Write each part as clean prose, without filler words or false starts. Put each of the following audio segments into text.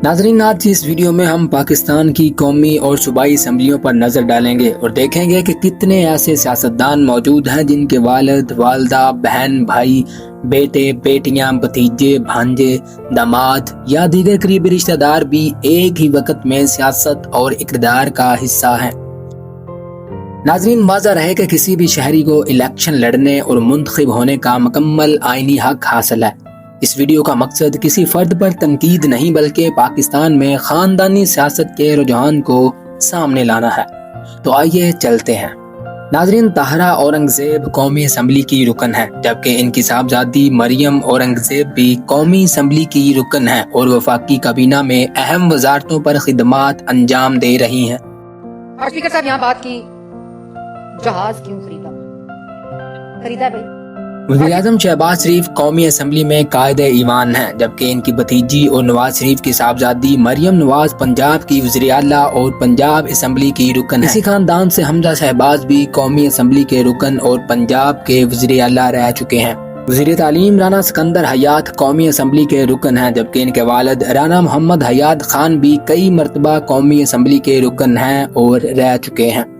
नाजरीन, आज की इस वीडियो में हम पाकिस्तान की कौमी और सूबाई असम्बलियों पर नजर डालेंगे और देखेंगे कि कितने ऐसे सियासतदान मौजूद हैं जिनके वालिद, वालदा, बहन, भाई, बेटे, बेटियां, भतीजे, भांजे, दामाद या दीगर करीबी रिश्तेदार भी एक ही वक्त में सियासत और इक़्तिदार का हिस्सा हैं। नाजरीन, वाज़ा रहे कि किसी भी शहरी को इलेक्शन लड़ने और मुंतखब होने का मुकम्मल आईनी हक हासिल है। इस वीडियो का मकसद किसी फर्द पर तनकीद नहीं बल्कि पाकिस्तान में खानदानी सियासत के रुझान को सामने लाना है। तो आइए चलते हैं। नाजरीन, ताहरा औरंगजेब कौमी असम्बली की रुकन है, जबकि इनकी साहबजादी मरियम औरंगजेब भी कौमी असम्बली की रुकन है और वफाकी काबीना में अहम वजारतों पर खिदमात अंजाम दे रही हैं। और स्पीकर साहब यहाँ बात की, जहाज क्यों खरीदा भाई? वज़ीर-ए-आज़म शहबाज शरीफ कौमी असम्बली में कायदे ईवान हैं, जबकि इनकी भतीजी और नवाज शरीफ की साहबजादी मरियम नवाज पंजाब की वज़ीर आला और पंजाब असम्बली की रुकन है। इसी खानदान से हमजा शहबाज भी कौमी असम्बली के रुकन और पंजाब के वज़ीर आला रह चुके हैं। वज़ीर तालीम राना सिकंदर हयात कौमी असम्बली के रुकन हैं, जबकि इनके वालिद राना मोहम्मद हयात खान भी कई मरतबा कौमी असम्बली के रुकन हैं और रह चुके हैं।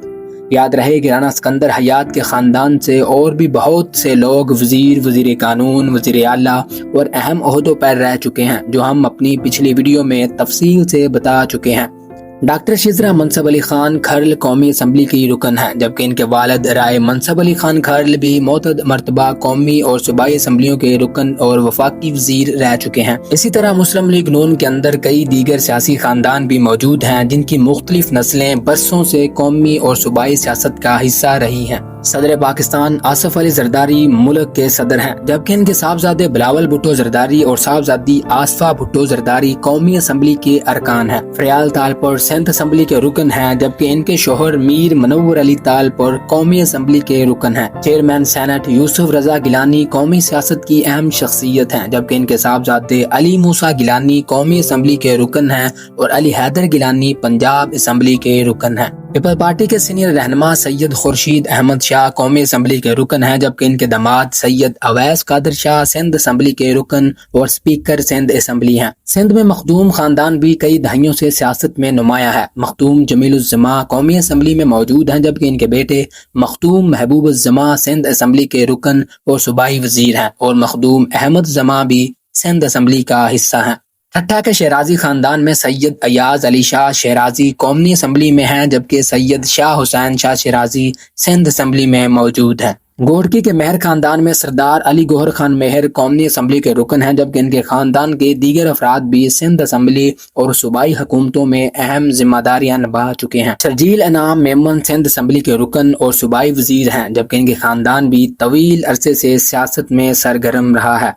याद रहे कि राना सिकंदर हयात के खानदान से और भी बहुत से लोग वजीर, वजीर कानून, वजीर आला और अहम ओहदों पर रह चुके हैं, जो हम अपनी पिछली वीडियो में तफसील से बता चुके हैं। डॉक्टर शिजरा मनसब अली खान खरल कौमी असम्बली की रुकन है, जबकि इनके वालिद राय मनसब अली खान खरल भी मुतअद्दिद मरतबा कौमी और सूबाई असम्बलियों के रुकन और वफाकी वजीर रह चुके हैं। इसी तरह मुस्लिम लीग नून के अंदर कई दीगर सियासी खानदान भी मौजूद हैं, जिनकी मुख्तलिफ नस्लें बरसों से कौमी और सूबाई सियासत का हिस्सा रही हैं। सदर पाकिस्तान आसिफ अली जरदारी मुल्क के सदर हैं, जबकि इनके साहबजादे बिलावल भुट्टो जरदारी और साहबजादी आसफा भुट्टो जरदारी कौमी असम्बली के अरकान हैं। फरियाल तालपुर सिंध असम्बली के रुकन हैं, जबकि इनके शोहर मीर मनव्वर अली तालपुर कौमी असम्बली के रुकन हैं। चेयरमैन सेनेट यूसुफ रजा गिलानी कौमी सियासत की अहम शख्सियत हैं, जबकि इनके साहबजादे अली मूसा गिलानी कौमी असम्बली के रुकन हैं और अली हैदर गिलानी पंजाब असम्बली के रुकन हैं। पीपल्स पार्टी के सीनियर रहनुमा सैयद खुर्शीद अहमद शाह कौमी असम्बली के रुकन हैं, जबकि इनके दामाद सैयद अवैस कादर शाह सिंध असम्बली के रुकन और स्पीकर सिंध असम्बली हैं। सिंध में मखदूम खानदान भी कई दहाइयों से सियासत में नुमाया है। मखदूम जमीलुज़्ज़मा कौमी असम्बली में मौजूद हैं, जबकि इनके बेटे मखदूम महबूबुज़्ज़मा सिंध असम्बली के रुकन और सूबाई वजीर हैं और मखदूम अहमद ज़मा भी सिंध असम्बली का हिस्सा हैं। ठट्ठा के शहराजी खानदान में सैयद अयाज अली शाह शहराजी कौमी असम्बली में हैं, जबकि सैयद शाह हुसैन शाह शहराजी सिंध असम्बली में मौजूद हैं। गोड़की के मेहर खानदान में सरदार अली गौहर खान मेहर कौमी असम्बली के रुकन हैं, जबकि इनके खानदान के दीगर अफराद भी सिंध असम्बली और सूबाई हुकूमतों में अहम जिम्मेदारियां निभा चुके हैं। शर्जील इनाम मेमन सिंध असम्बली के रुकन और सूबाई वजीर हैं, जबकि इनके खानदान भी तवील अरसे से सियासत में सरगर्म रहा है।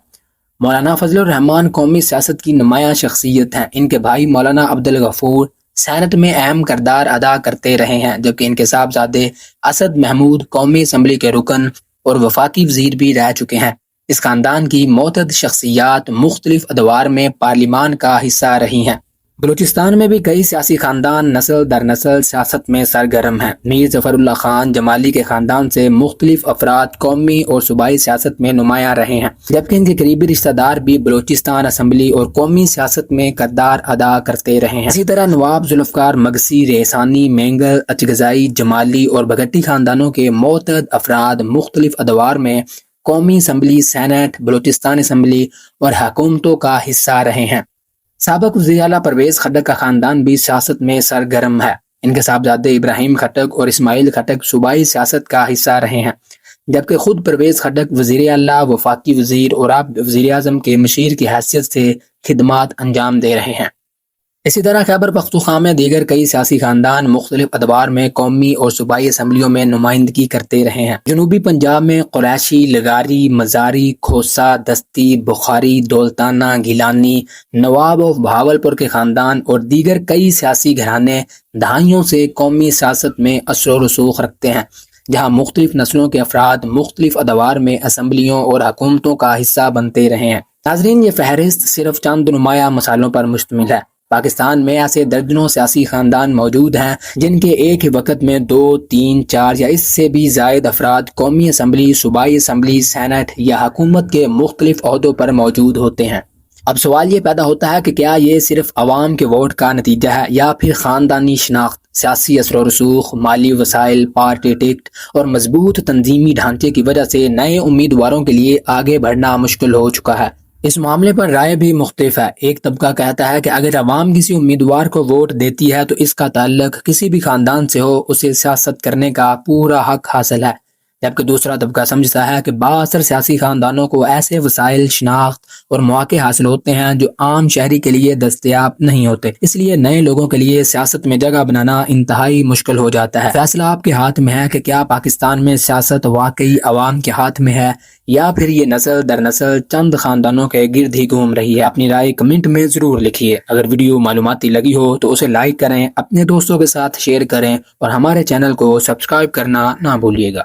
मौलाना फजलुर रहमान कौमी सियासत की नुमाया शख्सियत हैं। इनके भाई मौलाना अब्दुल गफूर सैनट में अहम किरदार अदा करते रहे हैं, जबकि इनके साहबजादे असद महमूद कौमी असम्बली के रुकन और वफाकी वजीर भी रह चुके हैं। इस खानदान की मुतअद्दिद शख्सियात मुख्तलिफ अदवार में पार्लिमान का हिस्सा रही हैं। बलूचिस्तान में भी कई सियासी खानदान नस्ल दर नस्ल सियासत में सरगर्म हैं। मीर जफरुल्लाह खान जमाली के खानदान से मुख्तलिफ अफराद कौमी और सूबाई सियासत में नुमाया रहे हैं, जबकि इनके करीबी रिश्तेदार भी बलूचिस्तान असम्बली और कौमी सियासत में किरदार अदा करते रहे हैं। इसी तरह नवाब जुल्फकार मगसी, रेसानी, मेंगल, अचगजाई, जमाली और भगट्टी खानदानों के मुतअद्दिद अफराद मुख्तलिफ अदवार में कौमी असम्बली, सेनेट, बलूचिस्तान असम्बली और हुकूमतों का हिस्सा रहे हैं। साबिक वज़ीर आला परवेज खट्टक का खानदान भी सियासत में सरगर्म है। इनके साहबजादे इब्राहिम खट्टक और इस्माइल खट्टक सूबाई सियासत का हिस्सा रहे हैं, जबकि खुद परवेज खट्टक वज़ीर आला, वफाकी वज़ीर और अब वज़ीर आज़म के मशीर की हैसियत से खिदमात अंजाम दे रहे हैं। इसी तरह खैबर पख्तूनख्वा में दीगर कई सियासी खानदान मुख्तलिफ अदवार में कौमी और सूबाई असम्बलियों में नुमाइंदगी करते रहे हैं। जनूबी पंजाब में कुरैशी, लगारी, मजारी, खोसा, दस्ती, बुखारी, दौलताना, गिलानी, नवाब ऑफ बहावलपुर के खानदान और दीगर कई सियासी घराने दहाइयों से कौमी सियासत में असर व रसूख रखते हैं, जहाँ मुख्तलिफ नस्लों के अफराद मुख्तलिफ अदवार में असम्बलियों और हुकूमतों का हिस्सा बनते रहे हैं। नाज़रीन, ये फहरिस्त सिर्फ चंद नुमाया मसालों पर मुश्तमिल है। पाकिस्तान में ऐसे दर्जनों सियासी खानदान मौजूद हैं जिनके एक ही वक्त में 2, 3, 4 या इससे भी जायद अफराद कौमी असम्बली, सूबाई असम्बली, सेनेट या हुकूमत के मुख्तलिफ ओहदों पर मौजूद होते हैं। اب سوال یہ پیدا ہوتا ہے کہ کیا یہ صرف عوام کے ووٹ کا نتیجہ ہے یا پھر خاندانی شناخت، سیاسی اثر و رسوخ، مالی وسائل، پارٹی ٹکٹ اور مضبوط تنظیمی ڈھانچے کی وجہ سے نئے امیدواروں کے لیے آگے بڑھنا مشکل ہو چکا ہے؟ اس معاملے پر رائے بھی مختلف ہے۔ ایک طبقہ کہتا ہے کہ اگر عوام کسی امیدوار کو ووٹ دیتی ہے تو اس کا تعلق کسی بھی خاندان سے ہو، اسے سیاست کرنے کا پورا حق حاصل ہے، جبکہ دوسرا طبقہ سمجھتا ہے کہ بااثر سیاسی خاندانوں کو ایسے وسائل، شناخت اور مواقع حاصل ہوتے ہیں جو عام شہری کے لیے دستیاب نہیں ہوتے، اس لیے نئے لوگوں کے لیے سیاست میں جگہ بنانا انتہائی مشکل ہو جاتا ہے۔ فیصلہ آپ کے ہاتھ میں ہے کہ کیا پاکستان میں سیاست واقعی عوام کے ہاتھ میں ہے یا پھر یہ نسل در نسل چند خاندانوں کے گرد ہی گھوم رہی ہے۔ اپنی رائے کمنٹ میں ضرور لکھیے۔ اگر ویڈیو معلوماتی لگی ہو تو اسے لائک کریں، اپنے دوستوں کے ساتھ شیئر کریں اور ہمارے چینل کو سبسکرائب کرنا نہ بھولیے گا۔